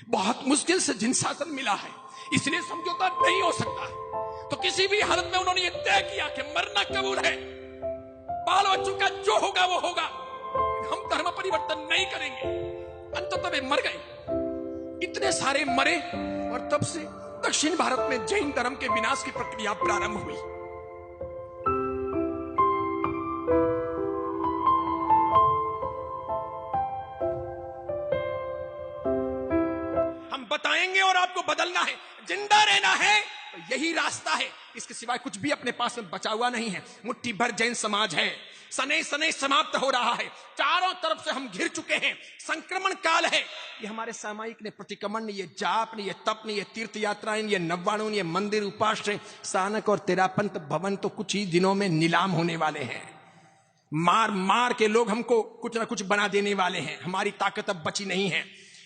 बहुत मुश्किल से जिन शासन मिला है, इसलिए समझौता नहीं हो सकता। तो किसी भी हालत में उन्होंने ये तय किया कि मरना कबूल है, बाल बच्चों का जो होगा वो होगा, हम धर्म परिवर्तन नहीं करेंगे। अंततः वे मर गए, इतने सारे मरे, और तब से दक्षिण भारत में जैन धर्म के विनाश की प्रक्रिया प्रारंभ हुई। हम बताएंगे और आपको बदलना है, जिंदा रहना है, तो यही रास्ता है। इसके सिवाय कुछ भी अपने पास में बचा हुआ नहीं है। मुट्ठी भर जैन समाज है, सने सने समाप्त हो रहा है, चारों तरफ से हम घिर चुके हैं, संक्रमण काल है। ये हमारे सामायिक ने, प्रतिक्रमण ने, ये जाप ने, ये तप ने, ये तीर्थ यात्राएं, ये नव्वाणु, ये मंदिर उपाश्रय, सानक और तेरापंत भवन तो कुछ ही दिनों में नीलाम होने वाले हैं। मार मार के लोग हमको कुछ ना कुछ बना देने वाले हैं, हमारी ताकत अब बची नहीं है।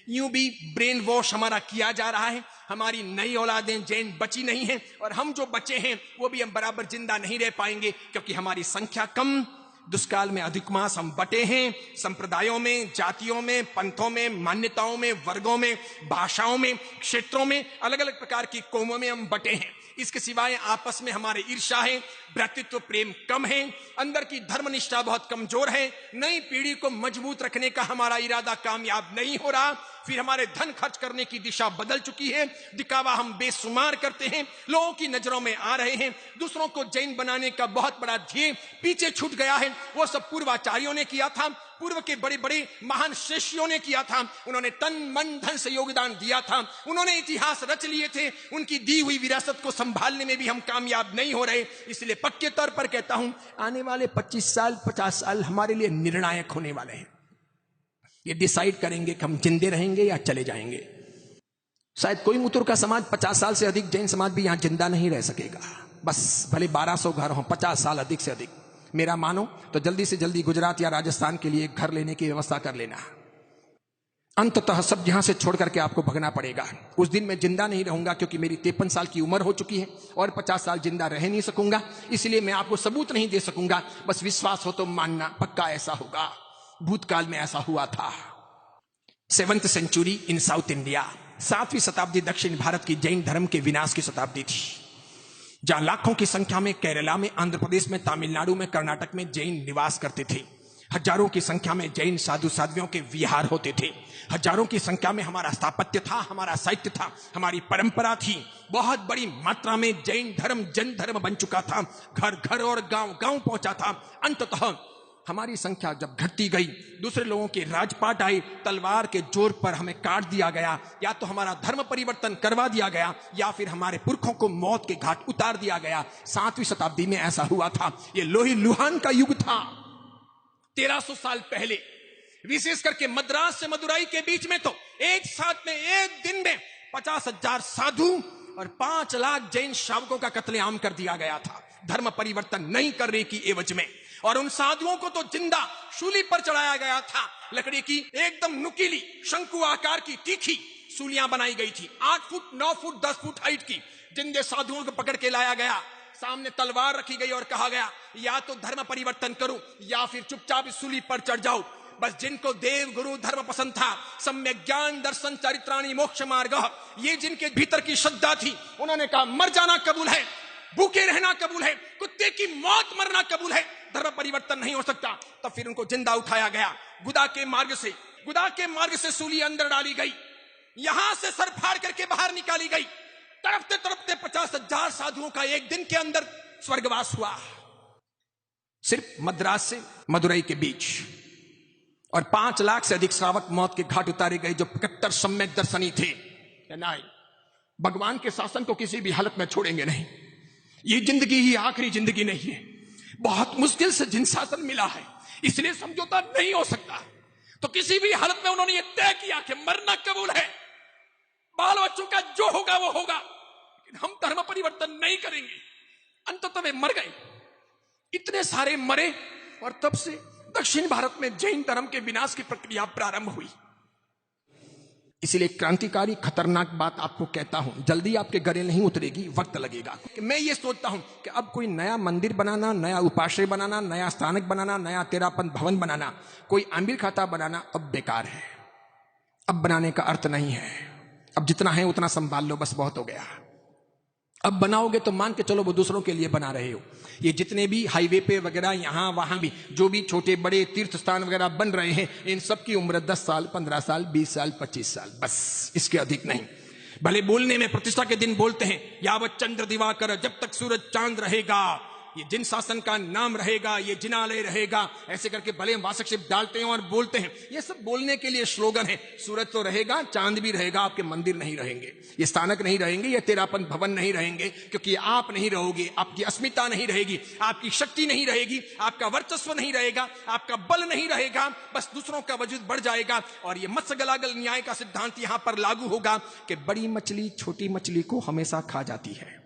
यूं भी ब्रेन वॉश हमारा किया जा रहा है, हमारी नई औलादें जैन बची नहीं हैं, और हम जो बचे हैं वो भी हम बराबर जिंदा नहीं रह पाएंगे, क्योंकि हमारी संख्या कम, दुष्काल में अधिक मास हम बटे हैं, संप्रदायों में, जातियों में, पंथों में, मान्यताओं में, वर्गों में, भाषाओं में, क्षेत्रों में, अलग अलग प्रकार की कौमों में हम बटे हैं। इसके सिवाय आपस में हमारे ईर्ष्या है, भ्रातृत्व प्रेम कम है, अंदर की धर्मनिष्ठा बहुत कमजोर है, नई पीढ़ी को मजबूत रखने का हमारा इरादा कामयाब नहीं हो रहा, फिर हमारे धन खर्च करने की दिशा बदल चुकी है, दिखावा हम बेशुमार करते हैं, लोगों की नजरों में आ रहे हैं, दूसरों को जैन बनाने का बहुत बड़ा ध्येय पीछे छूट गया है। वो सब पूर्वाचार्यों ने किया था, पूर्व के बड़े बड़े महान शिष्यों ने किया था, उन्होंने तन मन धन से योगदान दिया था, उन्होंने इतिहास रच लिए थे, उनकी दी हुई विरासत को संभालने में भी हम कामयाब नहीं हो रहे। इसलिए पक्के तौर पर कहता हूं, आने वाले 25 साल 50 साल हमारे लिए निर्णायक होने वाले हैं। ये डिसाइड करेंगे कि हम जिंदे रहेंगे या चले जाएंगे। शायद कोयमुत्तूर का समाज 50 साल से अधिक जैन समाज भी यहां जिंदा नहीं रह सकेगा, बस भले 1200 घर हो, 50 साल अधिक से अधिक। मेरा मानो तो जल्दी से जल्दी गुजरात या राजस्थान के लिए घर लेने की व्यवस्था कर लेना। अंततः सब यहां से छोड़ करके आपको भगना पड़ेगा। उस दिन मैं जिंदा नहीं रहूंगा, क्योंकि मेरी 53 साल की उम्र हो चुकी है और 50 साल जिंदा रह नहीं सकूंगा, इसलिए मैं आपको सबूत नहीं दे सकूंगा, बस विश्वास हो तो मानना, पक्का ऐसा होगा। भूतकाल में ऐसा हुआ था। 7th सेंचुरी इन साउथ इंडिया, 7वीं शताब्दी दक्षिण भारत की जैन धर्म के विनाश की शताब्दी थी, जहां लाखों की संख्या में केरला में, आंध्र प्रदेश में, तमिलनाडु में, कर्नाटक में जैन निवास करते थे। हजारों की संख्या में जैन साधु साध्वियों के विहार होते थे। हजारों की संख्या में हमारा स्थापत्य था, हमारा साहित्य था, हमारी परंपरा थी। बहुत बड़ी मात्रा में जैन धर्म जन धर्म बन चुका था, घर घर और गांव गांव पहुंचा था। अंततः हमारी संख्या जब घटती गई, दूसरे लोगों के राजपाट आए, तलवार के जोर पर हमें काट दिया गया, या तो हमारा धर्म परिवर्तन करवा दिया गया, या फिर हमारे पुरखों को मौत के घाट उतार दिया गया। 7वीं शताब्दी में ऐसा हुआ था। ये लोही लुहान का युग था। 1300 साल पहले, विशेष करके मद्रास से मदुराई के बीच में तो एक साथ में एक दिन में 50,000 साधु और 5 लाख जैन शावकों का कत्लेआम कर दिया गया था, धर्म परिवर्तन नहीं करने की एवज में। और उन साधुओं को तो जिंदा सूली पर चढ़ाया गया था। लकड़ी की एकदम नुकीली शंकु आकार की तीखी सूलियां बनाई गई थी, 8 फुट 9 फुट 10 फुट हाइट की। जिंदे साधुओं को पकड़ के लाया गया, सामने तलवार रखी गई और कहा गया, या तो धर्म परिवर्तन करो या फिर चुपचाप सूली पर चढ़ जाओ। बस जिनको देव गुरु धर्म पसंद था, सम्यक ज्ञान दर्शन चरित्राणि मोक्ष मार्ग, ये जिनके भीतर की श्रद्धा थी, उन्होंने कहा मर जाना कबूल है, भूखे रहना कबूल है, कुत्ते की मौत मरना कबूल है, धर्म परिवर्तन नहीं हो सकता। तब फिर उनको जिंदा उठाया गया, गुदा के मार्ग से सूली अंदर डाली गई, यहां से सर फाड़ करके बाहर निकाली गई। तड़पते तड़पते 50,000 साधुओं का एक दिन के अंदर स्वर्गवास हुआ, सिर्फ मद्रास से मदुरई के बीच। और 5 लाख से अधिक श्रावक मौत के घाट उतारे गए, जो 75 सम्यक दर्शनी थे। नहीं, भगवान के शासन को किसी भी हालत में छोड़ेंगे नहीं। ये जिंदगी ही आखिरी जिंदगी नहीं है, बहुत मुश्किल से जिन शासन मिला है, इसलिए समझौता नहीं हो सकता। तो किसी भी हालत में उन्होंने ये तय किया कि मरना कबूल है, बाल बच्चों का जो होगा वो होगा, लेकिन हम धर्म परिवर्तन नहीं करेंगे। अंततः वे मर गए, इतने सारे मरे, और तब से दक्षिण भारत में जैन धर्म के विनाश की प्रक्रिया प्रारंभ हुई। इसलिए क्रांतिकारी खतरनाक बात आपको कहता हूं, जल्दी आपके गले नहीं उतरेगी, वक्त लगेगा। मैं ये सोचता हूं कि अब कोई नया मंदिर बनाना, नया उपाश्रय बनाना, नया स्थानक बनाना, नया तेरापंथ भवन बनाना, कोई आमिर खाता बनाना अब बेकार है, अब बनाने का अर्थ नहीं है। अब जितना है उतना संभाल लो, बस बहुत हो गया। अब बनाओगे तो मान के चलो वो दूसरों के लिए बना रहे हो। ये जितने भी हाईवे पे वगैरह यहां वहां भी जो भी छोटे बड़े तीर्थ स्थान वगैरह बन रहे हैं, इन सब की उम्र 10 साल, 15 साल, 20 साल, 25 साल, बस, इसके अधिक नहीं। भले बोलने में प्रतिष्ठा के दिन बोलते हैं यावत चंद्र दिवाकर, जब तक सूरज चांद रहेगा, ये जिन शासन का नाम रहेगा, ये जिनालय रहेगा, ऐसे करके भले वासकशिप डालते हैं और बोलते हैं। ये सब बोलने के लिए स्लोगन है। सूरज तो रहेगा, चांद भी रहेगा, आपके मंदिर नहीं रहेंगे, ये स्थानक नहीं रहेंगे, ये तेरापन भवन नहीं रहेंगे, क्योंकि आप नहीं रहोगे, आपकी अस्मिता नहीं रहेगी, आपकी शक्ति नहीं रहेगी, आपका वर्चस्व नहीं रहेगा, आपका बल नहीं रहेगा, बस दूसरों का वजूद बढ़ जाएगा। और ये मत्स्य गलागल न्याय का सिद्धांत यहां पर लागू होगा कि बड़ी मछली छोटी मछली को हमेशा खा जाती है।